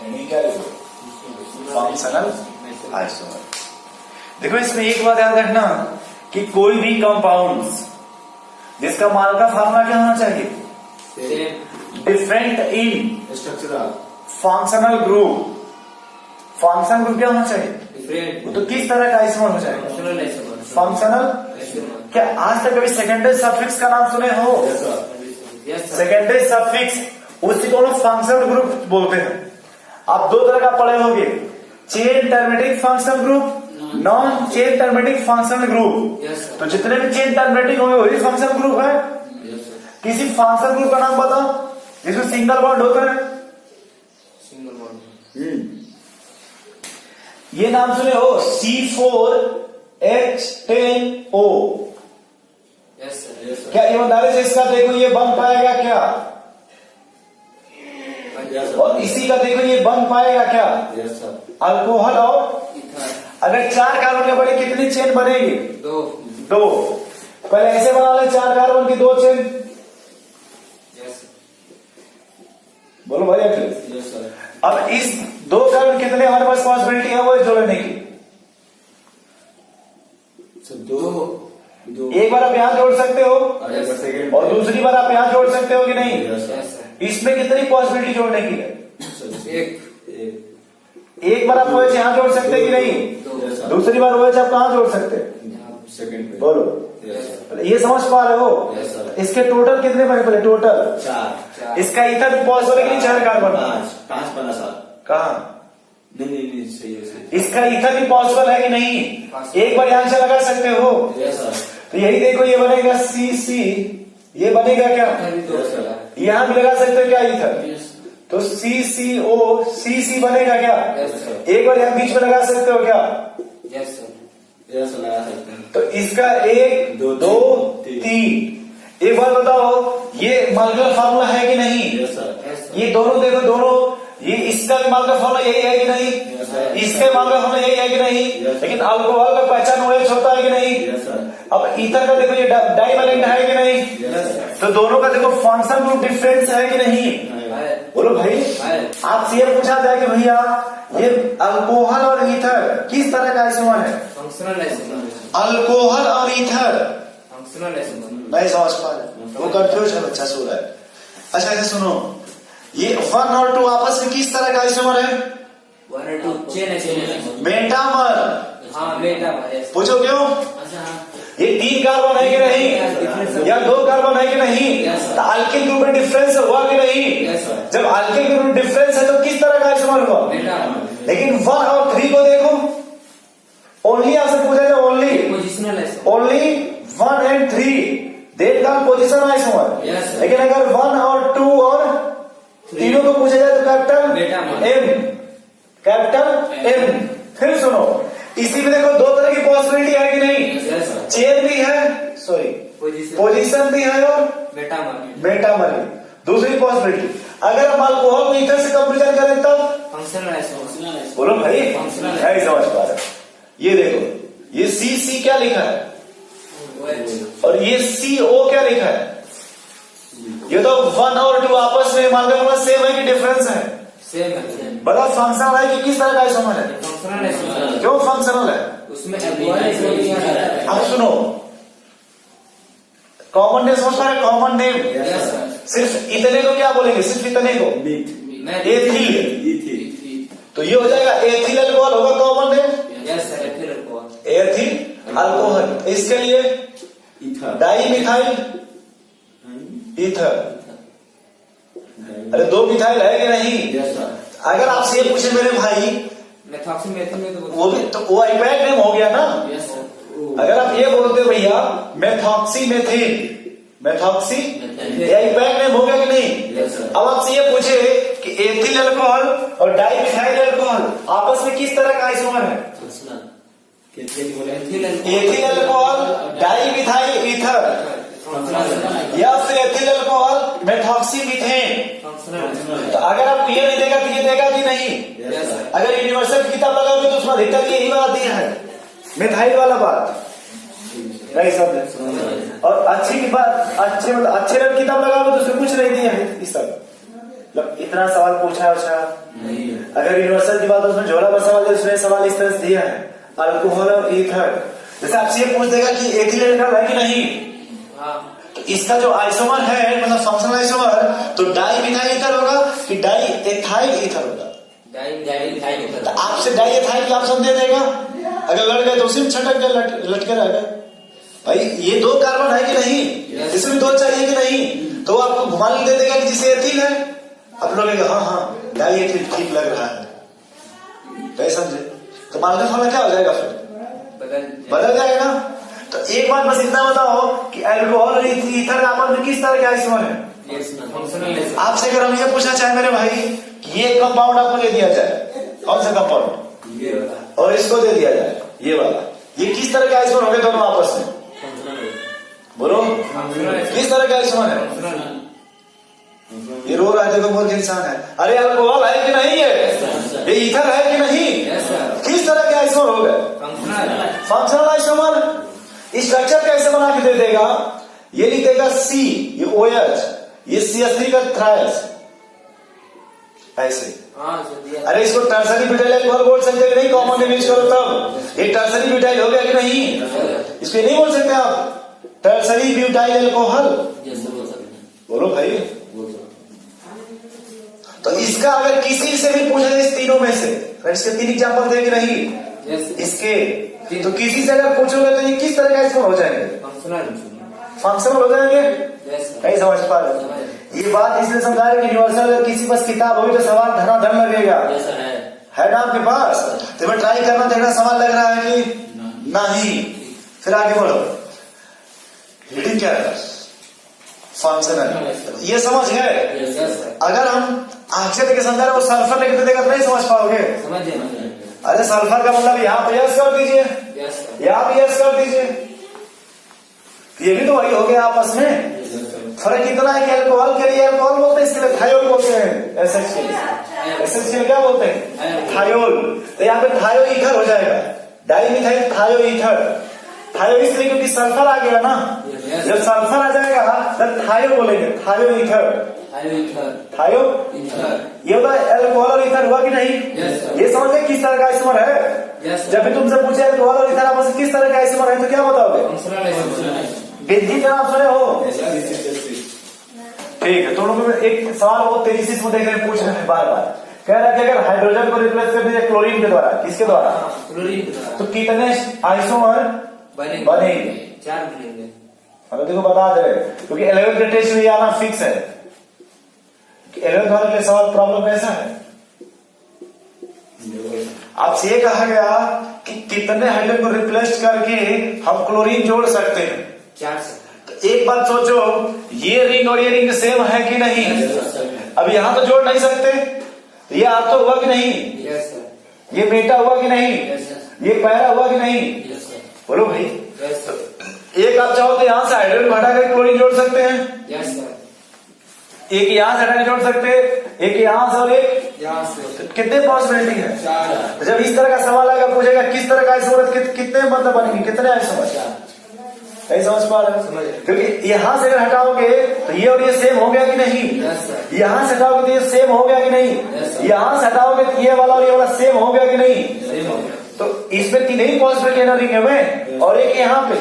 Heading क्या लिखो? Functional isomer. देखो इसमें एक बात याद रखना कि कोई भी कंपाउंड्स जिसका माल का फार्मूला क्या होना चाहिए? Different in structural functional group. Functional group क्या होना चाहिए? डिफरेंट तो किस तरह का आइसोमर हो जाएगा? फंक्शनल। क्या आज तक कभी सेकेंडरी सफिक्स का नाम सुने हो? सेकेंडरी सफिक्स उसी को लोग फंक्शनल ग्रुप बोलते हैं। आप दो तरह का पढ़े होंगे, chain terminating functional group, non chain terminating functional group. तो जितने भी चेन टर्मेटिक होंगे वही फंक्शनल ग्रुप है। किसी फंक्शनल ग्रुप का नाम बताओ जिसमें सिंगल बॉन्ड होता है। सिंगल बॉन्ड ये नाम सुने हो? C4H10O। क्या ईमानदारी से इसका देखो ये बन पाएगा क्या? और इसी का देखो ये बन पाएगा क्या? अल्कोहल और अगर 4 कार्बन के बड़े कितनी चेन बनेगी? 2। पहले ऐसे बना ले 4 कार्बन की 2 चेन। बोलो भाई अखिलेश। अब इस 2 कार्बन कितने हमारे पास पॉसिबिलिटी है वो जोड़ने की? 2। एक बार आप यहां जोड़ सकते हो और दूसरी बार आप यहां जोड़ सकते हो कि नहीं? इसमें कितनी पॉसिबिलिटी जोड़ने की है? एक बार आप OH यहां जोड़ सकते हैं कि नहीं? दूसरी बार OH आप कहां जोड़ सकते हैं? बोलो। ये समझ पा रहे हो? इसके टोटल कितने बने? पहले टोटल 4। इसका इथर पॉसिबल है कि नहीं? 4 कार्बन 5 बना साहब। कहा? नहीं सही है। इसका इथर भी पॉसिबल है कि नहीं? एक बार यहां से लगा सकते हो। तो यही देखो ये बनेगा CC, ये बनेगा क्या? यहां भी लगा सकते हो क्या इथर? तो CCO, CC बनेगा क्या? एक बार यहां बीच में लगा सकते हो क्या? लगा सकते हैं। तो इसका 1 2 3। एक बार बताओ ये मॉलिक्यूलर फार्मूला है कि नहीं? ये दोनों देखो, दोनों ये इसका भी मॉलिक्यूलर फार्मूला यही है कि नहीं? इसका मॉलिक्यूलर फार्मूला यही है कि नहीं? लेकिन अल्कोहल का पहचान OH होता है कि नहीं? अब ईथर का देखो ये डाइवैलेंट है कि नहीं? तो दोनों का देखो फंक्शनल ग्रुप डिफरेंस है कि नहीं? बोलो भाई। आपसे ये पूछा जाए कि भैया ये अल्कोहल और ईथर किस तरह का आइसोमर है? Functional isomer. अल्कोहल और ईथर फंक्शनल आइसोमर नहीं समझ पा रहे, वो कंफ्यूज है बच्चा सो रहा है। अच्छा ऐसे सुनो, ये 1 और 2 आपस में किस तरह का आइसोमर है? 1 और 2 चेन आइसोमर। मेटामर। हाँ मेटामर। पूछो क्यों? ये 3 कार्बन है कि नहीं? या 2 कार्बन है कि नहीं? तो अल्किल ग्रुप में डिफरेंस हुआ कि नहीं? जब अल्किल ग्रुप में डिफरेंस है तो किस तरह का आइसोमर हुआ? लेकिन 1 और 3 को देखो, ओनली आपसे पूछा जाए only positional isomer. Only 1 and 3 then का पोजिशन आइसोमर। लेकिन अगर 1 और 2 और तीनों को पूछा जाए तो कैपिटल M। फिर सुनो, इसी में देखो 2 तरह की पॉसिबिलिटी है कि नहीं? चेन भी है, सॉरी पोजीशन भी है और मेटामर भी। दूसरी पॉसिबिलिटी, अगर हम अल्कोहल को ईथर से कंपेरिजन करें तब फंक्शनल आइसोमर। बोलो भाई, नहीं समझ पा रहे। ये देखो ये CC क्या लिखा है और ये CO क्या लिखा है? ये तो 1 और 2 आपस में मान लो सेम है कि डिफरेंस है? सेम है। बड़ा फंक्शनल है कि किस तरह का आइसोमर है? Functional isomer. क्यों फंक्शनल है? उसमें अल्कोहल। अब सुनो, कॉमन नेम समझ पा रहे? कॉमन नेम सिर्फ इतने को क्या बोलेंगे? सिर्फ इतने को एथिल। तो ये हो जाएगा एथिल अल्कोहल होगा कॉमन नेम। Ethyl alcohol. इसके लिए डाई मिथाइल ईथर। अरे 2 मिथाइल है कि नहीं? अगर आपसे ये पूछे मेरे भाई मेथॉक्सीमेथिल में तो वो भी तो वो आईपैक नेम हो गया ना। अगर आप ये बोलते भैया मेथॉक्सीमेथिल, ये आईपैक नेम हो गया कि नहीं? अब आपसे ये पूछे कि एथिल अल्कोहल और डाइमिथाइल अल्कोहल आपस में किस तरह का आइसोमर है? एथिल अल्कोहल डाइमिथाइल ईथर या फिर एथिल अल्कोहल मेथॉक्सीमीथेन। तो अगर आपको ये नहीं देगा तो ये देगा कि नहीं? अगर यूनिवर्सल की किताब लगाओगे तो उसमें अधिकतर यही बात दिया है, मिथाइल वाला बात नहीं समझे। और अच्छी की बात अच्छे मतलब अच्छे किताब लगाओगे तो उसमें कुछ नहीं दिया है इस सब। मतलब इतना सवाल पूछा है उसका। नहीं है। अगर यूनिवर्सल की बात उसमें झोला पर सवाल है, उसने सवाल इस तरह से दिया है अल्कोहल और ईथर। जैसे आपसे ये पूछ देगा कि एथिल एल्कोहल है कि नहीं, हाँ तो इसका जो आइसोमर है मतलब फंक्शनल आइसोमर तो डाई मिथाइल ईथर होगा कि डाई एथाइल ईथर होगा। तो आपसे डाई एथाइल का ऑप्शन दे देगा, अगर लड़ गए तो उसी में छटक गए, लटके रह गए। भाई ये 2 कार्बन है कि नहीं, इसमें 2 चाहिए कि नहीं, तो आपको घुमा दे देगा कि जिसे एथिल है, आप लोग हाँ डाई एथिल ठीक लग रहा है, तो समझे। तो मानने वाला क्या हो जाएगा फिर बदल जाएगा ना। तो एक बात बस इतना बताओ कि अल्कोहल और ईथर आपस में किस तरह के आइसोमर है। आपसे अगर हम ये पूछना चाहे मेरे भाई कि ये कंपाउंड आपको दे दिया जाए, कौन सा कंपाउंड, और इसको दे दिया जाए ये वाला, ये किस तरह के आइसोमर होंगे दोनों आपस में, बोलो किस तरह के आइसोमर है। ये रो रहा है, देखो मूर्ख इंसान है। अरे अल्कोहल है कि नहीं है, ये ईथर है कि नहीं, किस तरह के आइसोमर हो गए, फंक्शनल आइसोमर। स्ट्रक्चर कैसे बना के दे देगा, ये लिख देगा सी, ये OH, ये CH3 का थ्रायस ऐसे। अरे इसको टर्सरी ब्यूटाइल अल्कोहल बोल सकते हैं नहीं, कॉमन यूज करो तब ये टर्सरी ब्यूटाइल हो गया कि नहीं, इसको नहीं बोल सकते आप टर्सरी ब्यूटाइल अल्कोहल, बोलो भाई। तो इसका अगर किसी से भी पूछा जाए इस तीनों में से, इसके 3 एग्जाम्पल देंगे नहीं इसके, तो किसी से अगर पूछोगे तो ये किस तरह का इसमें हो जाएंगे, फंक्शनल हो जाएंगे। नहीं समझ पा रहे, ये बात इसलिए समझा रहे कि यूनिवर्सल अगर किसी पास किताब होगी तो सवाल धनाधन लगेगा, है ना आपके पास, तो मैं ट्राई करना देखना सवाल लग रहा है कि नहीं। फिर आगे बोलो, रीडिंग क्या है, फंक्शनल, ये समझ गए। अगर हम आंखें देखे समझा रहे वो सल्फर लेके देगा तो नहीं समझ पाओगे। अरे सल्फर का मतलब यहाँ पे यस कर दीजिए, यहाँ पे यस कर दीजिए, ये भी तो वही हो गया आपस में। फर्क इतना है कि अल्कोहल के लिए अल्कोहल बोलते हैं, इसके लिए थायोल बोलते हैं, एसएचसीएल क्या बोलते हैं, थायोल। तो यहाँ पे थायो ईथर हो जाएगा, डाइमिथाइल थायो ईथर। थायो इसलिए क्योंकि सल्फर आ गया ना, जब सल्फर आ जाएगा तब थायो बोलेंगे, थायो ईथर, थायो ये होता है। अल्कोहल और ईथर हुआ कि नहीं, ये समझ गए किस तरह का आइसोमर है। जब भी तुमसे पूछे अल्कोहल और ईथर आपस में किस तरह का आइसोमर है तो क्या बताओगे, विधि का आप सुने हो। ठीक है, तो लोगों में एक सवाल बहुत तेजी से इसमें देख रहे हैं, पूछ रहे हैं बार बार, कह रहा है कि अगर हाइड्रोजन को रिप्लेस कर दीजिए क्लोरीन के द्वारा, किसके द्वारा, तो कितने आइसोमर बनेंगे, 4 बनेंगे। मतलब देखो बता दे, क्योंकि 11th के टेस्ट में आना फिक्स है कि 11th वाले के सवाल प्रॉब्लम कैसा है। आपसे ये कहा गया कि कितने हाइड्रोजन को रिप्लेस करके हम क्लोरीन जोड़ सकते हैं, 4 से। तो एक बात सोचो, ये रिंग और ये रिंग सेम है कि नहीं, अब यहां तो जोड़ नहीं सकते, ये आप तो हुआ कि नहीं, ये बेटा हुआ कि नहीं, ये पैरा हुआ कि नहीं, बोलो भाई। एक आप चाहो तो यहां से हाइड्रोजन हटा कर क्लोरीन जोड़ सकते हैं, एक यहां से हटा के जोड़ सकते हैं, एक यहां से और एक यहाँ से। तो कितने पॉसिबिलिटी है। 4। जब इस तरह का सवाल आएगा पूछेगा किस तरह का आइसोमर, कितने मतलब बनेंगे, कितने आइसोमर, नहीं समझ पा रहे, क्योंकि यहां से अगर हटाओगे तो ये और ये सेम हो गया कि नहीं, यहां से हटाओगे तो ये सेम हो गया कि नहीं, यहां से हटाओगे तो ये वाला और ये वाला सेम हो गया कि नहीं। तो इसमें 3 ही पॉसिबिलिटी है रिंग में, और एक यहाँ पे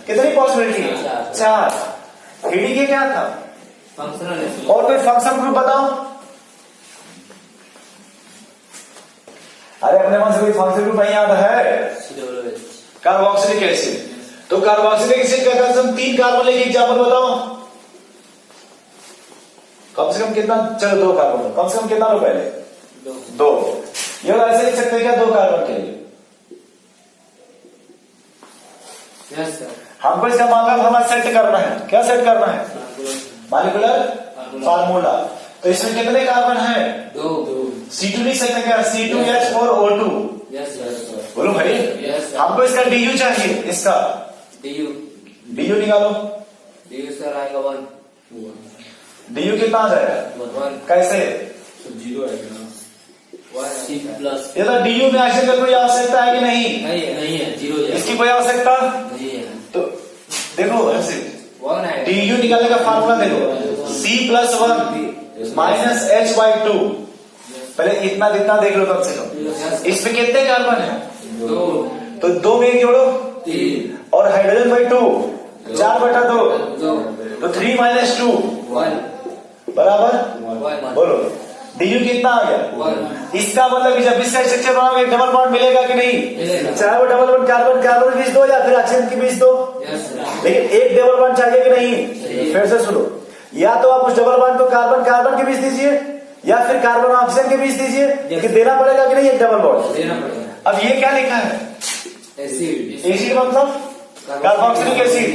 कितनी पॉसिबिलिटी है, 4। थ्री के क्या था, फंक्शनल। और कोई फंक्शन ग्रुप बताओ, अरे अपने मन से कोई फंक्शन ग्रुप नहीं याद है, कार्बोक्सिलिक एसिड। तो कार्बोक्सिलिक एसिड का कम 3 कार्बन लेके एग्जाम्पल बताओ, कम से कम कितना, चलो 2 कार्बन, कम से कम कितना लो पहले, 2। ये ऐसे लिख सकते हैं क्या, 2 कार्बन के लिए। Yes sir. हमको इसका मामला हमारा सेट करना है, क्या सेट करना है, मॉलिक्यूलर फार्मूला। तो इसमें कितने कार्बन है, 2। C2 लिख सकते हैं क्या, C2H4O2, बोलो भाई। हमको इसका DU चाहिए, इसका DU निकालो, DU सर आएगा 1। DU कितना आ जाएगा, 1। कैसे, 0 आएगा, 1 ये तो DU में आखिर कोई आवश्यकता है कि नहीं, नहीं है, 0 है, इसकी कोई आवश्यकता नहीं है। तो देखो ऐसे 1 है, DU निकालने का फार्मूला देखो, C+1 माइनस H/2। पहले इतना जितना देख लो कम से कम। इसमें कितने कार्बन है? 2 तो 2 में एक जोड़ो 3 और हाइड्रोजन बाई 2 4/2 2 तो 3 - 2 1 बराबर 1 बोलो du कितना आ गया? 1 इसका मतलब कि जब इसका स्ट्रक्चर बनाओगे एक डबल बॉन्ड मिलेगा कि नहीं? मिलेगा। चाहे वो डबल बॉन्ड कार्बन कार्बन के बीच दो या फिर ऑक्सीजन के बीच दो, यस सर लेकिन एक डबल बॉन्ड चाहिए कि नहीं? चाहिए। फिर से सुनो, या तो आप उस डबल बॉन्ड को कार्बन कार्बन के बीच दीजिए या फिर कार्बन ऑक्सीजन के बीच दीजिए, कि देना पड़ेगा कि नहीं एक डबल बॉन्ड? देना पड़ेगा। अब ये क्या लिखा है? एसिड एसिड मतलब कार्बोक्सिलिक एसिड।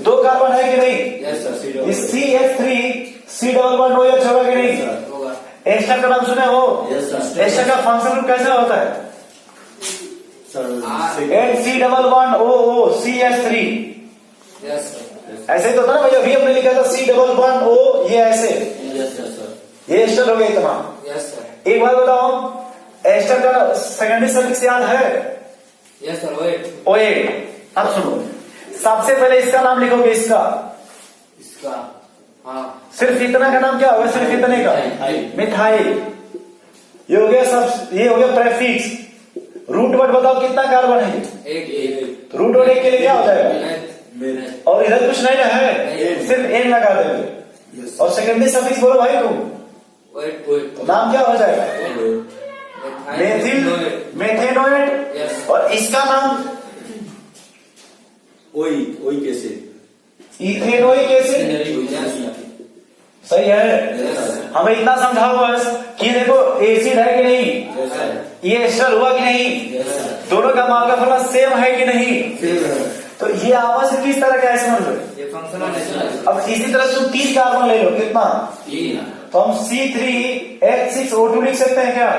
2 कार्बन है कि नहीं? यस सर इस CH3 C double bond OH होगा कि नहीं? होगा। एस्टर का नाम सुने हो? यस सर एस्टर का फंक्शन ग्रुप कैसा होता है? C double bond OO CH3 yes sir ऐसे ही तो था ना भैया, अभी हमने लिखा था C डबल बॉन्ड O, ये ऐसे, यस सर ये एस्टर हो गई तमाम। यस सर एक बात बताओ, एस्टर का सेकेंडरी सफिक्स याद है? Yes sir wait O8। अब सुनो, सबसे पहले इसका नाम लिखोगे, इसका इसका हाँ सिर्फ इतना का नाम क्या होगा? सिर्फ इतने का मिथाइल। ये हो गया सब, ये हो गया प्रेफिक्स। रूट वर्ड बताओ कितना कार्बन है? एक तो रूट वर्ड एक के लिए क्या हो जाएगा? मेरे और इधर कुछ नहीं ना है, नहीं। सिर्फ एन लगा देंगे। और सेकेंडरी सफिक्स बोलो भाई तुम, वेट तो नाम क्या हो जाएगा? मेथिल मेथेनोएट। यस और इसका नाम वही कैसे इथेनोइक एसिड। सही है। हमें इतना समझाओ बस कि देखो एसिड है कि नहीं, ये एस्टर हुआ कि नहीं, दोनों का मार्गा सेम है कि नहीं, तो ये आपस में किस तरह का है समझ लो। ये फंक्शनल है। अब इसी तरह तुम 3 कार्बन ले लो, कितना? तो हम C3H6O2 लिख सकते हैं क्या?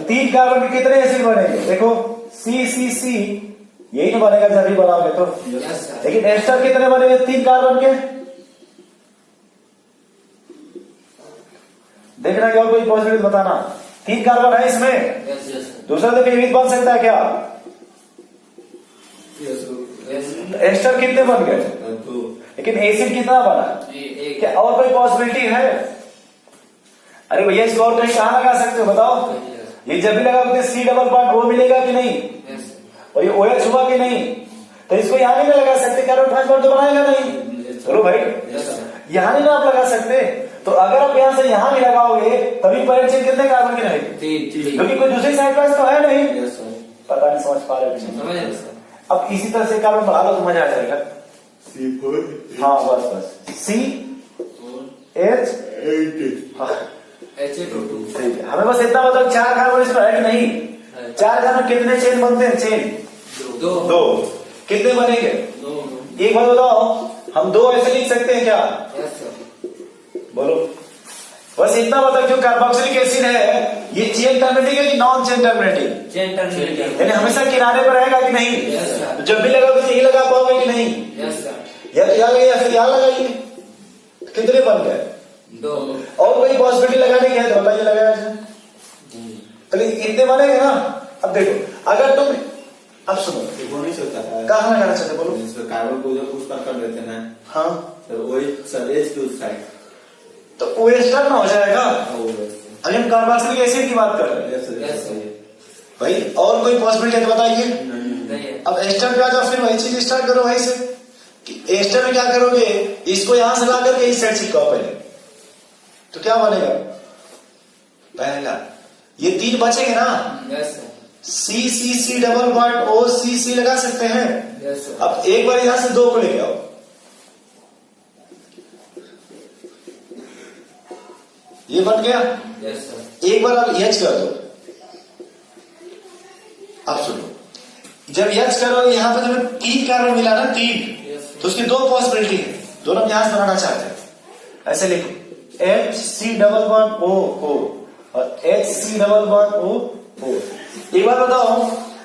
3 कार्बन के कितने एसिड बनेंगे? देखो CCC यही तो बनेगा जब भी बनाओगे तो। यस सर लेकिन एस्टर कितने बनेंगे 3 कार्बन के? देखना क्या कोई पॉसिबिलिटी बताना। 3 कार्बन है इसमें, यस यस दूसरा तो विविध बन सकता है क्या? यस एस्टर कितने बन गए, लेकिन एसिड कितना बना? एक क्या और कोई पॉसिबिलिटी है? अरे भैया इसको और कहीं कहां लगा सकते हो बताओ? ये जब भी लगाओगे C डबल बॉन्ड O मिलेगा कि नहीं, यस और ये OH हुआ कि नहीं, तो इसको यहां नहीं लगा सकते, कार्बन ट्रांसपोर्ट तो बनाएगा नहीं। चलो भाई, यस सर यहां नहीं ना आप लगा सकते, तो अगर आप यहां से यहां भी लगाओगे तभी पॉइंट चेंज कितने कार्बन की रहेगी? 3 क्योंकि कोई दूसरी साइड पर तो है नहीं। यस सर पता नहीं समझ पा रहे हो कि नहीं? समझ रहे सर अब इसी तरह से कार्बन बढ़ा लो तो मजा आ जाएगा। हाँ बस बस CH। हाँ HA2 ठीक है, हमें बस इतना बताओ 4 कार्बन इसमें है कि नहीं? 4 कार्बन कितने चेन बनते हैं? चेन 2। कितने बनेंगे? 2 एक बात बताओ, हम 2 ऐसे लिख सकते हैं क्या? यस सर बोलो, बस इतना बताओ जो कार्बोक्सिलिक एसिड है ये चेन टर्मिनेटिंग है कि non chain terminating? Chain terminating यानी हमेशा किनारे पर रहेगा कि नहीं? यस सर तो जब भी लगाओगे तो यही लगा पाओगे कि नहीं? यस सर या फिर यहाँ लगाइए। कितने बन गए? 2 और कोई पॉसिबिलिटी लगाने की है तो बताइए, लगाया जाए। तो इतने बनेंगे ना। अब देखो, अगर तुम, अब सुनो, वो नहीं सकता है कहाँ लगाना चाहते बोलो? कार्बन को उधर उस पर कर देते हैं, हाँ, तो वही सर एच की उस साइड तो OH ना हो जाएगा। अभी हम कार्बोक्सिलिक एसिड की बात कर रहे हैं यस सर भाई, और कोई पॉसिबिलिटी है तो बताइए। नहीं है अब एस्टर पे आ जाओ, फिर वही चीज स्टार्ट करो वहीं से कि एस्टर में क्या करोगे, इसको यहां से ला करके इस साइड चिपकाओ पहले, तो क्या बनेगा? पहला ये 3 बचेंगे ना, yes sir CCC double bond OCC लगा सकते हैं। यस सर अब एक बार यहां से 2 को लेके आओ, ये बन गया। यस सर एक बार अब H कर दो। अब सुनो, जब H करोगे यहां पर तुम्हें 3 कार्बन मिला ना, 3, तो उसकी 2 पॉसिबिलिटी है, दोनों यहां से बनाना चाहते हैं। ऐसे लिखो HC डबल बॉन्ड O और HC डबल बॉन्ड O। एक बार बताओ,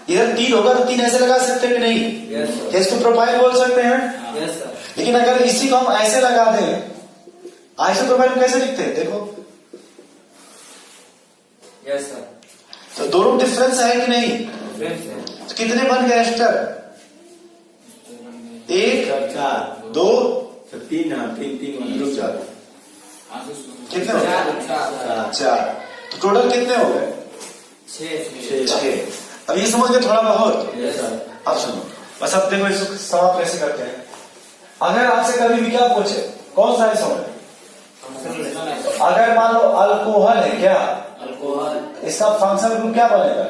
इधर 3 होगा तो 3 ऐसे लगा सकते हैं कि नहीं? यस सर क्या इसको प्रोफाइल बोल सकते हैं? यस सर लेकिन अगर इसी को हम ऐसे लगा दें, आइसो प्रोफाइल में कैसे लिखते हैं देखो, यस सर तो दोनों डिफरेंस है कि नहीं? फ्रेंड्स है तो कितने बन गए एस्टर? 1 4 2 3 3 रुक जाओ, कितने हो गए? चार चार। तो टोटल कितने हो गए? छह छह। अब ये समझ गए थोड़ा बहुत? Yes sir. अब सुनो, बस अब देखो इसको समाप्त कैसे करते हैं। अगर आपसे कभी भी क्या पूछे कौन सा आइसोमर है, अगर मान लो अल्कोहल है क्या, अल्कोहल इसका फंक्शनल ग्रुप क्या बनेगा?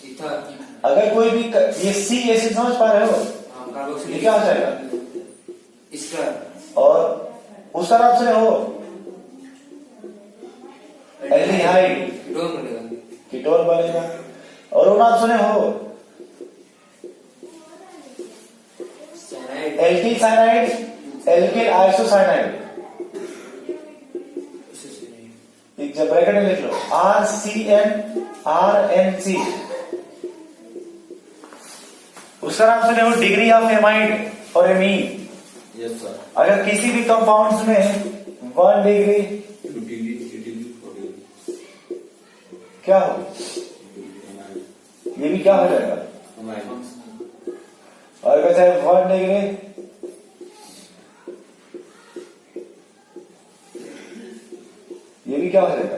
इथर अगर कोई भी ये सी एसिड समझ पा रहे हो, ये कार्बोक्सिलिक क्या हो जाएगा? एस्टर और उसका नाम सुने हो एल्डिहाइड, कीटोन बनेगा कीटोन बनेगा। और वो नाम सुने हो cyanide alkyl cyanide, alkyl isocyanide. एक जब ब्रैकेट में लिख लो RCN उसका नाम सुने हो डिग्री ऑफ एमाइड और एमीन। Yes sir. अगर किसी भी कंपाउंड्स में 1 डिग्री क्या हो, ये भी क्या हो जाएगा? और अगर चाहे 1 डिग्री ये भी क्या हो जाएगा?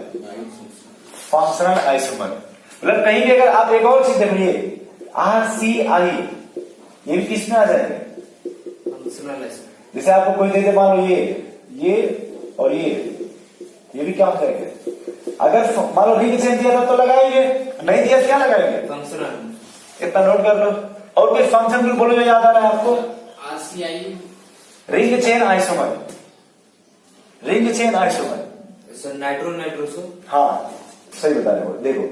Functional isomer. मतलब कहीं भी अगर आप एक और चीज देखिए RCI, ये भी किस में आ जाएंगे? फंक्शनल एस्टर जैसे आपको कोई दे दे मान लो ये और ये भी क्या हो जाएंगे? अगर मान लो रिंग चेन दिया था तो लगाएंगे, नहीं दिया तो क्या लगाएंगे? फंक्शनल इतना नोट कर लो। और कोई फंक्शन ग्रुप बोलो जो याद आ रहा है आपको? RCI ring chain isomer, ring chain isomer. Sir nitroso हाँ सही बता रहे हो। देखो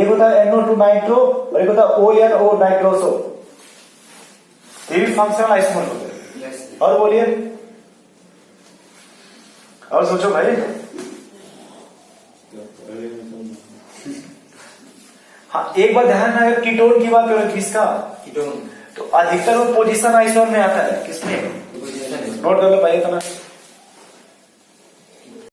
एक होता है NO2 नाइट्रो और एक होता है ONO नाइट्रोसो, ये भी फंक्शनल आइसोमर होते हैं। यस और बोलिए, और सोचो भाई। हाँ एक बार ध्यान में, अगर कीटोन की बात करो किसका, कीटोन तो अधिकतर वो पोजीशन आइसोमर में आता है। किसमें? पोजीशन नोट कर लो भाई इतना।